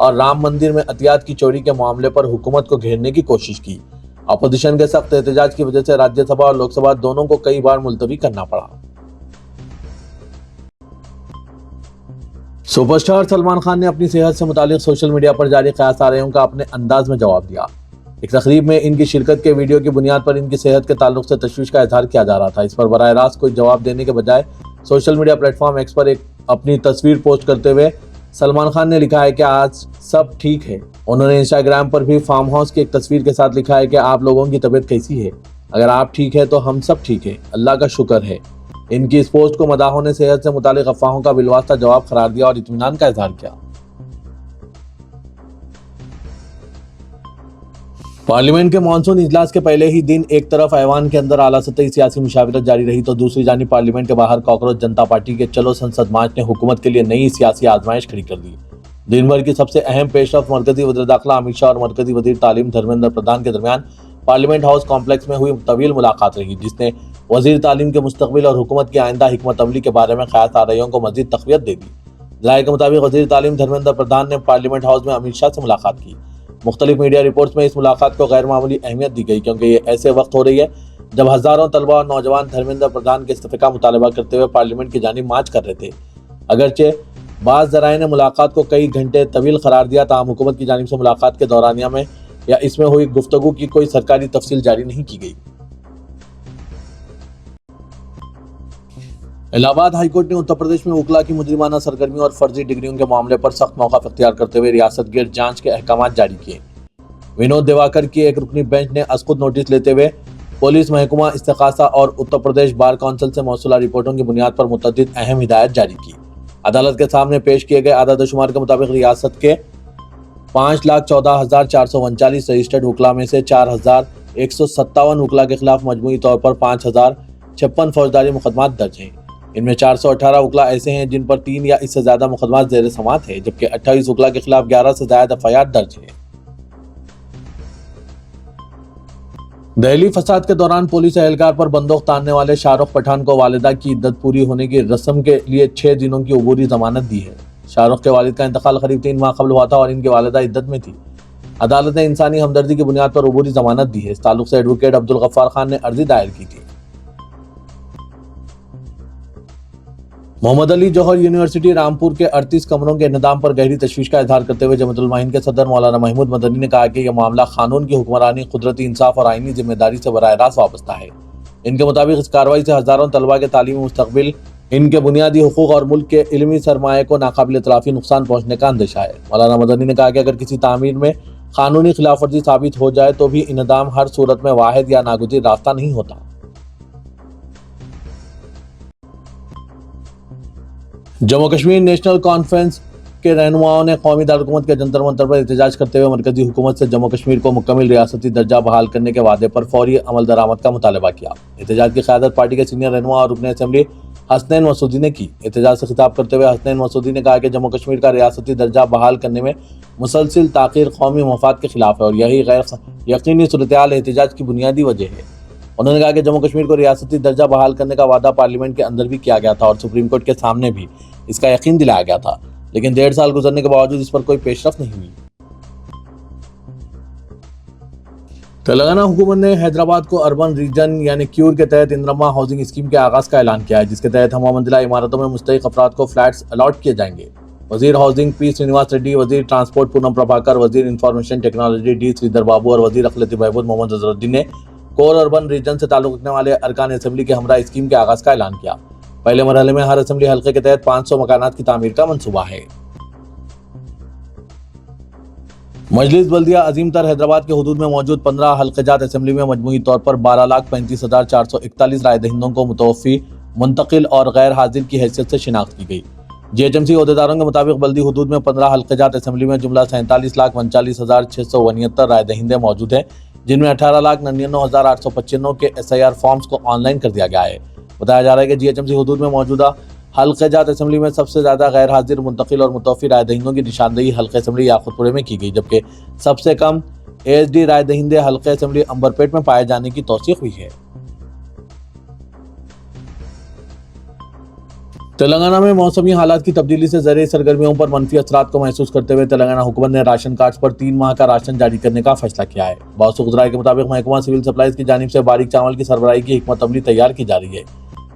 اور رام مندر میں عطیات کی چوری کے معاملے پر حکومت کو گھیرنے کی کوشش کی۔ اپوزیشن کے سخت احتجاج کی وجہ سے راجیہ سبھا اور لوک سبھا دونوں کو کئی بار ملتوی کرنا پڑا۔ سپر اسٹار سلمان خان نے اپنی صحت سے متعلق سوشل میڈیا پر جاری قیاس آرائیوں کا اپنے انداز میں جواب دیا۔ ایک تقریب میں ان کی شرکت کے ویڈیو کی بنیاد پر ان کی صحت کے تعلق سے تشویش کا اظہار کیا جا رہا تھا۔ اس پر براہ راست کوئی جواب دینے کے بجائے social media platform X پر اپنی تصویر پوسٹ کرتے ہوئے سلمان خان نے لکھا ہے کہ آج سب ٹھیک ہے۔ انہوں نے انسٹاگرام پر بھی فارم ہاؤس کی ایک تصویر کے ساتھ لکھا ہے کہ آپ لوگوں کی طبیعت کیسی ہے؟ اگر آپ ٹھیک ہے تو ہم سب ٹھیک ہیں، اللہ کا شکر ہے۔ ان کی اس پوسٹ کو مداحوں نے صحت سے متعلق افواہوں کا بالواسطہ جواب قرار دیا اور اطمینان کا اظہار کیا۔ پارلیمنٹ کے مانسون اجلاس کے پہلے ہی دن ایک طرف ایوان کے اندر اعلیٰ سطحی سیاسی مشاورت جاری رہی تو دوسری جانب پارلیمنٹ کے باہر کاکروچ جنتا پارٹی کے چلو سنسد مارچ نے حکومت کے لیے نئی سیاسی آزمائش کھڑی کر دی۔ دن بھر کی سب سے اہم پیش رفت مرکزی وزیر داخلہ امت شاہ اور مرکزی وزیر تعلیم دھرمیندر پردھان کے درمیان پارلیمنٹ ہاؤس کمپلیکس میں ہوئی طویل ملاقات رہی، جس نے وزیر تعلیم کے مستقبل اور حکومت کی آئندہ حکمت عملی کے بارے میں قیاس آرائیوں کو مزید تقویت دے دی۔ ذرائع کے مطابق وزیر تعلیم دھرمیندر پردھان نے پارلیمنٹ ہاؤس میں امت شاہ سے ملاقات کی۔ مختلف میڈیا رپورٹس میں اس ملاقات کو غیر معمولی اہمیت دی گئی کیونکہ یہ ایسے وقت ہو رہی ہے جب ہزاروں طلبہ اور نوجوان دھرمیندر پردھان کے استعفے کا مطالبہ کرتے ہوئے پارلیمنٹ کی جانب مارچ کر رہے تھے۔ اگرچہ بعض ذرائع نے ملاقات کو کئی گھنٹے طویل قرار دیا، تاہم حکومت کی جانب سے ملاقات کے دورانیہ میں یا اس میں ہوئی گفتگو کی کوئی سرکاری تفصیل جاری نہیں کی گئی۔ الہ آباد ہائی کورٹ نے اتر پردیش میں وکلا کی مجرمانہ سرگرمیوں اور فرضی ڈگریوں کے معاملے پر سخت موقف اختیار کرتے ہوئے ریاست گیر جانچ کے احکامات جاری کیے۔ ونود دیواکر کی ایک رکنی بینچ نے از خود نوٹس لیتے ہوئے پولیس محکمہ استغاثہ اور اتر پردیش بار کونسل سے موصولہ رپورٹوں کی بنیاد پر متعدد اہم ہدایات جاری کی۔ عدالت کے سامنے پیش کیے گئے اعداد و شمار کے مطابق ریاست کے 5,14,439 رجسٹرڈ وکلا میں سے 4,157 وکلا کے خلاف مجموعی طور پر 5,056 فوجداری مقدمات درج ہیں۔ ان میں 418 وکلا ایسے ہیں جن پر 3 یا اس سے زیادہ مقدمات زیر سماعت ہیں، جبکہ 28 وکلا کے خلاف 11 سے زائد FIR درج ہیں۔ دہلی فساد کے دوران پولیس اہلکار پر بندوق تاننے والے شاہ رخ پٹھان کو والدہ کی عدت پوری ہونے کی رسم کے لیے 6 دنوں کی عبوری ضمانت دی ہے۔ شاہ رخ کے والد کا انتقال قریب 3 ماہ قبل ہوا تھا اور ان کی والدہ عدت میں تھی۔ عدالت نے انسانی ہمدردی کی بنیاد پر عبوری ضمانت دی ہے۔ اس تعلق سے ایڈوکیٹ عبدالغفار خان نے عرضی دائر کی تھی۔ محمد علی جوہر یونیورسٹی رامپور کے 38 کمروں کے انہدام پر گہری تشویش کا اظہار کرتے ہوئے جمعیت علماء ہند کے صدر مولانا محمود مدنی نے کہا کہ یہ معاملہ قانون کی حکمرانی، قدرتی انصاف اور آئینی ذمہ داری سے براہ راست وابستہ ہے۔ ان کے مطابق اس کارروائی سے ہزاروں طلباء کے تعلیمی مستقبل، ان کے بنیادی حقوق اور ملک کے علمی سرمایہ کو ناقابل اطرافی نقصان پہنچنے کا اندیشہ ہے۔ مولانا مدنی نے کہا کہ اگر کسی تعمیر میں قانونی خلاف ورزی ثابت ہو جائے تو بھی انہدام ہر صورت میں واحد یا ناگزیر راستہ نہیں ہوتا۔ جموں کشمیر نیشنل کانفرنس کے رہنماؤں نے قومی دارالحکومت کے جنتر منتر پر احتجاج کرتے ہوئے مرکزی حکومت سے جموں کشمیر کو مکمل ریاستی درجہ بحال کرنے کے وعدے پر فوری عمل درآمد کا مطالبہ کیا۔ احتجاج کی قیادت پارٹی کے سینئر رہنما اور رکن اسمبلی حسنین مسعودی نے کی۔ احتجاج سے خطاب کرتے ہوئے حسنین مسعودی نے کہا کہ جموں کشمیر کا ریاستی درجہ بحال کرنے میں مسلسل تاخیر قومی مفاد کے خلاف ہے اور یہی غیر یقینی صورتحال احتجاج کی بنیادی وجہ ہے۔ انہوں نے کہا کہ جموں کشمیر کو ریاستی درجہ بحال کرنے کا وعدہ پارلیمنٹ کے اندر بھی کیا گیا تھا اور سپریم کورٹ کے سامنے بھی اس کا یقین دلایا گیا تھا، لیکن 1.5 سال گزرنے کے باوجود اس پر کوئی پیش رفت نہیں ہوئی۔ تلنگانہ حکومت نے حیدرآباد کو اربن ریجن یعنی کیور کے تحت اندرما ہاؤسنگ اسکیم کے آغاز کا اعلان کیا ہے، جس کے تحت ہمہ منزلہ عمارتوں میں مستحق افراد کو فلیٹس الاٹ کیے جائیں گے۔ وزیر ہاؤسنگ پی سرینواس ریڈی، وزیر ٹرانسپورٹ پونم پربھاکر، وزیر انفارمیشن ٹیکنالوجی ڈی سریدھر بابو اور وزیر اقلیتی بہبود محمد اظہرالدین نے کور اربن ریجن سے تعلق رکھنے والے ارکان اسمبلی کے ہمراہ اسکیم کے آغاز کا اعلان کیا۔ پہلے مرحلے میں ہر اسمبلی حلقے کے تحت 500 مکانات کی تعمیر کا منصوبہ ہے۔ مجلس بلدیہ عظیم تر حیدرآباد کے حدود میں موجود 15 حلقہ جات اسمبلی میں مجموعی طور پر 12,35,441 رائے دہندوں کو متوفی، منتقل اور غیر حاضر کی حیثیت سے شناخت کی گئی۔ GHMC عہدیداروں کے مطابق بلدی حدود میں 15 حلقہ جات اسمبلی میں جملہ 47,39,669 رائے دہندے موجود ہیں، جن میں 18,99,895 کے SIR فارمز کو آن لائن کر دیا گیا ہے۔ بتایا جا رہا ہے کہ GHMC حدود میں موجودہ حلقہ جات اسمبلی میں سب سے زیادہ غیر حاضر، منتقل اور متوفی رائے دہندوں کی نشاندہی حلقہ اسمبلی یاقوت پورے میں کی گئی، جبکہ سب سے کم ASD رائے دہندے حلقہ اسمبلی امبرپیٹ میں پائے جانے کی توثیق ہوئی ہے۔ تلنگانہ میں موسمی حالات کی تبدیلی سے زرعی سرگرمیوں پر منفی اثرات کو محسوس کرتے ہوئے تلنگانہ حکومت نے راشن کارڈز پر 3 ماہ کا راشن جاری کرنے کا فیصلہ کیا ہے۔ باعث ذرائع کے مطابق محکمہ سول سپلائز کی جانب سے باریک چاول کی سربراہی کی حکمت عملی تیار کی جا رہی ہے۔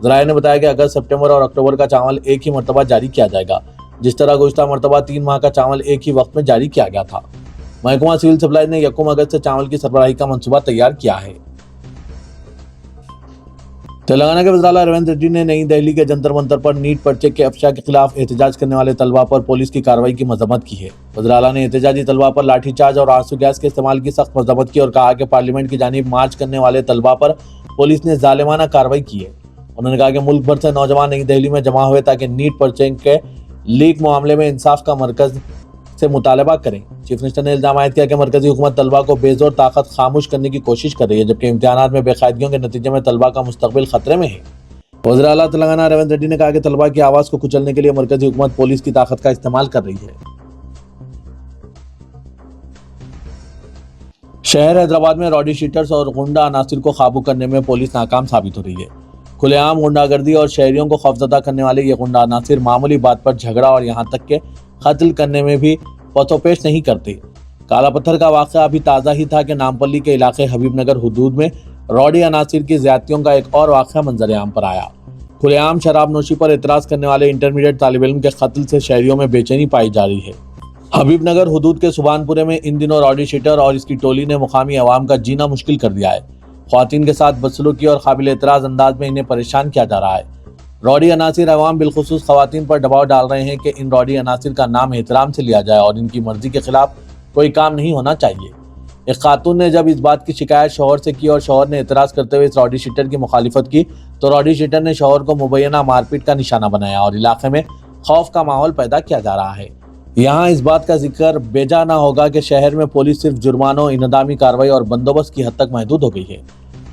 ذرائع نے بتایا کہ اگست، سپٹمبر اور اکتوبر کا چاول ایک ہی مرتبہ جاری کیا جائے گا، جس طرح گزشتہ مرتبہ 3 ماہ کا چاول ایک ہی وقت میں جاری کیا گیا تھا۔ محکمہ سول سپلائز نے 1 اگست سے چاول کی سربراہی کا منصوبہ تیار کیا ہے۔ تلنگانہ کے وزیر ریونت ریڈی نے نئی دہلی کے جنتر منتر پر نیٹ پرچے کے افشا کے خلاف احتجاج کرنے والے طلباء پر پولیس کی کارروائی کی مذمت کی ہے۔ وزیر اعلیٰ نے احتجاجی طلباء پر لاٹھی چارج اور آنسو گیس کے استعمال کی سخت مذمت کی اور کہا کہ پارلیمنٹ کی جانب مارچ کرنے والے طلباء پر پولیس نے ظالمانہ کارروائی کی ہے۔ انہوں نے کہا کہ ملک بھر سے نوجوان نئی دہلی میں جمع ہوئے تاکہ نیٹ پرچے کے لیک معاملے میں انصاف کا مرکز سے مطالبہ کریں۔ چیف منسٹر نے الزام عائد کیا کہ مرکزی حکومت طلباء کو بے زور طاقت خاموش کرنے کی کوشش کر رہی ہے، جبکہ امتحانات میں بے قاعدگیوں کے نتیجے میں طلباء کا مستقبل خطرے میں ہے۔ وزیر اعلیٰ تلنگانہ ریونت ریڈی نے کہا کہ طلباء کی آواز کو کچلنے کے لیے مرکزی حکومت پولیس کی طاقت کا استعمال کر رہی ہے۔ شہر حیدرآباد میں راڈی شیٹرز اور غنڈہ عناصر کو قابو کرنے میں پولیس ناکام ثابت ہو رہی ہے۔ کھلے عام غنڈہ گردی اور شہریوں کو خوفزدہ کرنے والے یہ غنڈہ عناصر معمولی بات پر جھگڑا اور یہاں تک کہ قتل کرنے میں بھی پس و پیش نہیں کرتے۔ کالا پتھر کا واقعہ ابھی تازہ ہی تھا کہ نامپلی کے علاقے حبیب نگر حدود میں راڈی عناصر کی زیادتیوں کا ایک اور واقعہ منظر عام پر آیا۔ کھلے عام شراب نوشی پر اعتراض کرنے والے انٹرمیڈیٹ طالب علم کے قتل سے شہریوں میں بے چینی پائی جا رہی ہے۔ حبیب نگر حدود کے سبحان پورے میں ان دنوں راڈی شیٹر اور اس کی ٹولی نے مقامی عوام کا جینا مشکل کر دیا ہے۔ خواتین کے ساتھ بدسلوکی اور قابل اعتراض انداز میں انہیں پریشان کیا جا رہا ہے۔ راڈی عناصر عوام بالخصوص خواتین پر دباؤ ڈال رہے ہیں کہ ان راڈی عناصر کا نام احترام سے لیا جائے اور ان کی مرضی کے خلاف کوئی کام نہیں ہونا چاہیے۔ ایک خاتون نے جب اس بات کی شکایت شوہر سے کی اور شوہر نے اعتراض کرتے ہوئے اس راڈی شیٹر کی مخالفت کی تو راڈی شیٹر نے شوہر کو مبینہ مار پیٹ کا نشانہ بنایا اور علاقے میں خوف کا ماحول پیدا کیا جا رہا ہے۔ یہاں اس بات کا ذکر بیجا نہ ہوگا کہ شہر میں پولیس صرف جرمانوں، انہدامی کارروائی اور بندوبست کی حد تک محدود ہو گئی ہے۔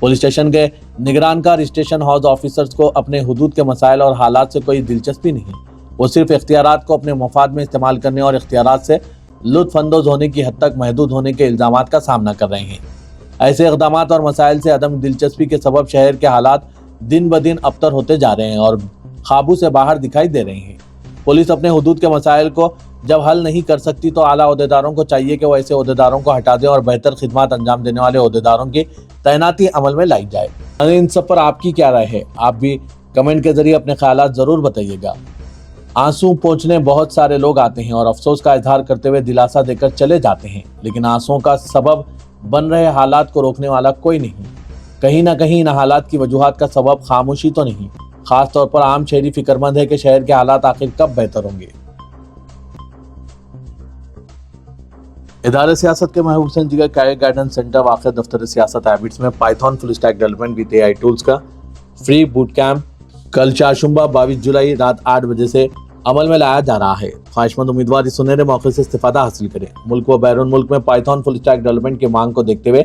پولیس اسٹیشن کے نگرانکار اسٹیشن ہاؤس آفیسرز کو اپنے حدود کے مسائل اور حالات سے کوئی دلچسپی نہیں۔ وہ صرف اختیارات کو اپنے مفاد میں استعمال کرنے اور اختیارات سے لطف اندوز ہونے کی حد تک محدود ہونے کے الزامات کا سامنا کر رہے ہیں۔ ایسے اقدامات اور مسائل سے عدم دلچسپی کے سبب شہر کے حالات دن بدن ابتر ہوتے جا رہے ہیں اور قابو سے باہر دکھائی دے رہے ہیں۔ پولیس اپنے حدود کے مسائل کو جب حل نہیں کر سکتی تو اعلیٰ عہدیداروں کو چاہیے کہ وہ ایسے عہدیداروں کو ہٹا دیں اور بہتر خدمات انجام دینے والے عہدیداروں کی تعیناتی عمل میں لائی جائے۔ ان سب پر آپ کی کیا رائے ہے؟ آپ بھی کمنٹ کے ذریعے اپنے خیالات ضرور بتائیے گا۔ آنسو پوچھنے بہت سارے لوگ آتے ہیں اور افسوس کا اظہار کرتے ہوئے دلاسا دے کر چلے جاتے ہیں، لیکن آنسوؤں کا سبب بن رہے حالات کو روکنے والا کوئی نہیں۔ کہیں نہ کہیں ان حالات کی وجوہات کا سبب خاموشی تو نہیں۔ خاص طور پر عام شہری فکر مند ہے کہ شہر کے حالات آخر کب بہتر ہوں گے۔ ادارے سیاست کے محبوب حسین جگر کیریئر گائیڈنس سینٹر واقع دفتر سیاست ہیبٹس میں Python full stack development with AI آئی ٹولز کا فری بوٹ کیمپ کل چہارشنبہ 22 جولائی رات 8 بجے سے عمل میں لایا جا رہا ہے۔ خواہش مند امیدوار اس سنہرے موقع سے استفادہ حاصل کریں۔ ملک و بیرون ملک میں پائتھون فل اسٹیک ڈیولپمنٹ کی مانگ کو دیکھتے ہوئے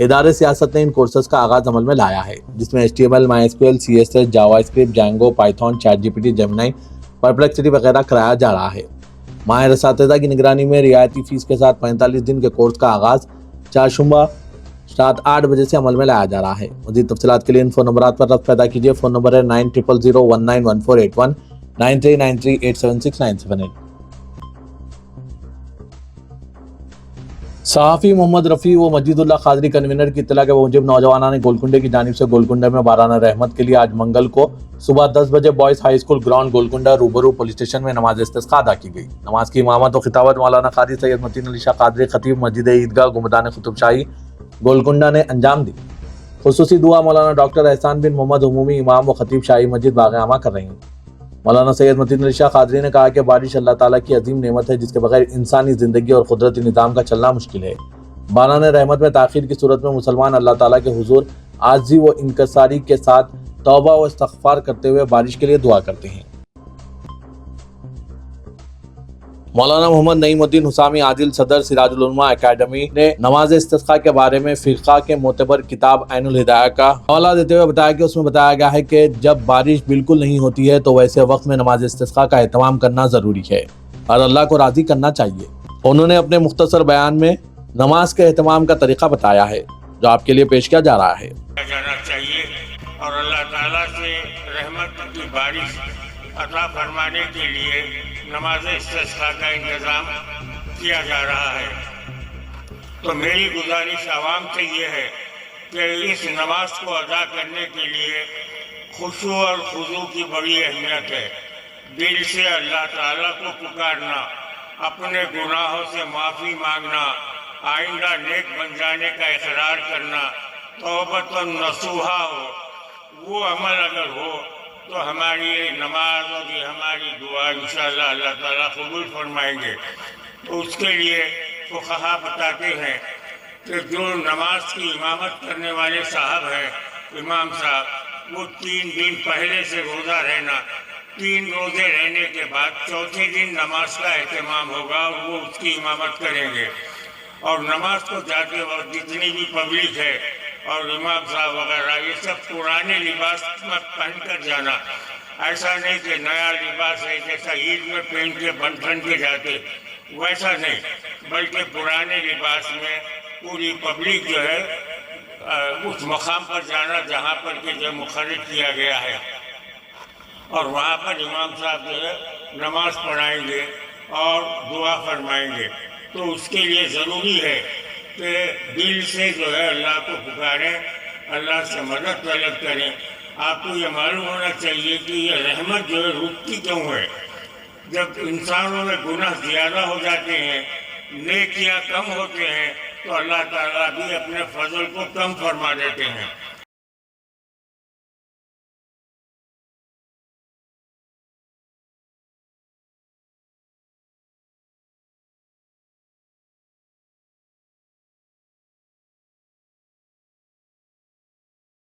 ادارے سیاست نے ان کورسز کا آغاز عمل میں لایا ہے، جس میں HTML، MySQL، CSS، JavaScript, Django, Python, chat GPT، Gemini, Perplexity وغیرہ کرایا جا رہا ہے۔ ماہر اساتذہ کی نگرانی میں رعایتی فیس کے ساتھ 45 دن کے کورس کا آغاز چہارشنبہ رات 8 بجے سے عمل میں لایا جا رہا ہے۔ مزید تفصیلات کے لیے ان فون نمبرات پر رابطہ پیدا کیجیے۔ فون نمبر ہے 9000191481 9393876978۔ صحافی محمد رفیع و مجید اللہ قادری کنوینر کی اطلاع کے موجب نوجوانان گولکنڈے کی جانب سے گولکنڈہ میں باران رحمت کے لیے آج منگل کو صبح 10 بجے boys high school ground Golconda روبرو پولیس اسٹیشن میں نماز استسقاء ادا کی گئی۔ نماز کی امامت و خطابت مولانا قاری سید متین علی شاہ قادری خطیب مسجد عیدگاہ گنبدان قطب شاہی گولکنڈہ نے انجام دی۔ خصوصی دعا مولانا ڈاکٹر احسان بن محمد عمومی امام و خطیب شاہی مسجد باغ عامہ کر رہے ہیں۔ مولانا سید متین علی شاہ قادری نے کہا کہ بارش اللہ تعالیٰ کی عظیم نعمت ہے جس کے بغیر انسانی زندگی اور قدرتی نظام کا چلنا مشکل ہے۔ باران رحمت میں تاخیر کی صورت میں مسلمان اللہ تعالیٰ کے حضور عاجزی و انکساری کے ساتھ توبہ و استغفار کرتے ہوئے بارش کے لیے دعا کرتے ہیں۔ مولانا محمد نعیم الدین حسامی عادل صدر سراج العلماء اکیڈمی نے نماز استسقاء کے بارے میں فقہ کے معتبر کتاب عین الہدایہ کا حوالہ دیتے ہوئے بتایا کہ اس میں بتایا گیا ہے کہ جب بارش بالکل نہیں ہوتی ہے تو ویسے وقت میں نماز استسقاء کا اہتمام کرنا ضروری ہے اور اللہ کو راضی کرنا چاہیے۔ انہوں نے اپنے مختصر بیان میں نماز کے اہتمام کا طریقہ بتایا ہے جو آپ کے لیے پیش کیا جا رہا ہے۔ جانا چاہیے اور اللہ تعالیٰ سے رحمت کی بارش عطا فرمانے کے لیے نماز استسقاء کا انتظام کیا جا رہا ہے۔ تو میری گزارش عوام سے یہ ہے کہ اس نماز کو ادا کرنے کے لیے خشوع اور خضوع کی بڑی اہمیت ہے۔ دل سے اللہ تعالیٰ کو پکارنا، اپنے گناہوں سے معافی مانگنا، آئندہ نیک بن جانے کا اقرار کرنا، توبۃ نصوحہ ہو، وہ عمل اگر ہو تو ہماری یہ نماز اور یہ ہماری دعا انشاءاللہ اللہ تعالیٰ قبول فرمائیں گے۔ تو اس کے لیے فقہا بتاتے ہیں کہ جو نماز کی امامت کرنے والے صاحب ہیں، امام صاحب، وہ 3 دن پہلے سے روزہ رہنا، 3 روزے رہنے کے بعد چوتھے دن نماز کا اہتمام ہوگا اور وہ اس کی امامت کریں گے۔ اور نماز کو جاتے وقت جتنی بھی پبلک ہے اور امام صاحب وغیرہ، یہ سب پرانے لباس پہن کر جانا، ایسا نہیں کہ نیا لباس ہے جیسا عید میں پہن کے بن ٹھن کے جاتے، ویسا نہیں، بلکہ پرانے لباس میں پوری پبلک جو ہے اس مقام پر جانا جہاں پر کہ جو مقرر کیا گیا ہے، اور وہاں پر امام صاحب جو ہے نماز پڑھائیں گے اور دعا فرمائیں گے۔ تو اس کے لیے ضروری ہے کہ دل سے جو ہے اللہ کو پکاریں، اللہ سے مدد طلب کریں۔ آپ کو یہ معلوم ہونا چاہیے کہ یہ رحمت جو ہے رکتی کیوں ہے؟ جب انسانوں میں گناہ زیادہ ہو جاتے ہیں، نیکیاں کم ہوتے ہیں، تو اللہ تعالیٰ بھی اپنے فضل کو کم فرما دیتے ہیں۔